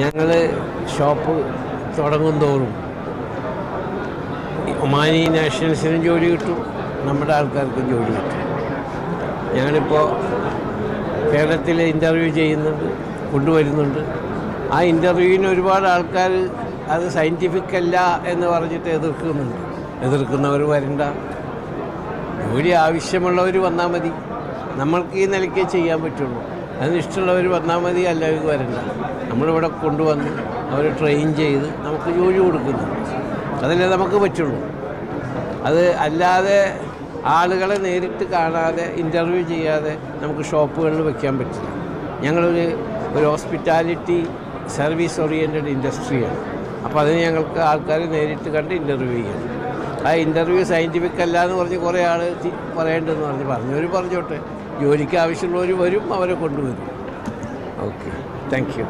ഞങ്ങൾ ഷോപ്പ് തുടങ്ങും തോറും ഒമാനി നാഷണൽസിനും ജോലി കിട്ടും, നമ്മുടെ ആൾക്കാർക്കും ജോലി കിട്ടും. ഞങ്ങളിപ്പോൾ കേരളത്തിൽ ഇൻ്റർവ്യൂ ചെയ്യുന്നുണ്ട്, കൊണ്ടുവരുന്നുണ്ട്. ആ ഇൻ്റർവ്യൂവിന് ഒരുപാട് ആൾക്കാർ അത് സയൻറ്റിഫിക് അല്ല എന്ന് പറഞ്ഞിട്ട് എതിർക്കുന്നുണ്ട്. എതിർക്കുന്നവർ വരണ്ട, ജോലി ആവശ്യമുള്ളവർ വന്നാൽ മതി. നമ്മൾക്ക് ഈ നിലയ്ക്കേ ചെയ്യാൻ പറ്റുള്ളൂ. അതിന് ഇഷ്ടമുള്ളവർ വന്നാൽ മതി, എല്ലാവർക്കും വരണ്ട. നമ്മളിവിടെ കൊണ്ടുവന്ന് അവർ ട്രെയിൻ ചെയ്ത് നമുക്ക് ജോലി കൊടുക്കുന്നു. അതല്ലേ നമുക്ക് പറ്റുള്ളൂ. അത് അല്ലാതെ ആളുകളെ നേരിട്ട് കാണാതെ ഇൻ്റർവ്യൂ ചെയ്യാതെ നമുക്ക് ഷോപ്പുകളിൽ വയ്ക്കാൻ പറ്റില്ല. ഞങ്ങളൊരു ഹോസ്പിറ്റാലിറ്റി സർവീസ് ഓറിയൻറ്റഡ് ഇൻഡസ്ട്രിയാണ്. അപ്പോൾ അതിന് ഞങ്ങൾക്ക് ആൾക്കാർ നേരിട്ട് കണ്ട് ഇൻ്റർവ്യൂ ചെയ്യണം. ആ ഇൻ്റർവ്യൂ സയൻറ്റിഫിക് അല്ല എന്ന് പറഞ്ഞ് കുറേ ആൾ പറയേണ്ടതെന്ന് പറഞ്ഞവർ പറഞ്ഞോട്ടെ. ജോലിക്ക് ആവശ്യമുള്ളവർ വരും, അവരെ കൊണ്ടുവരും. Okay, thank you.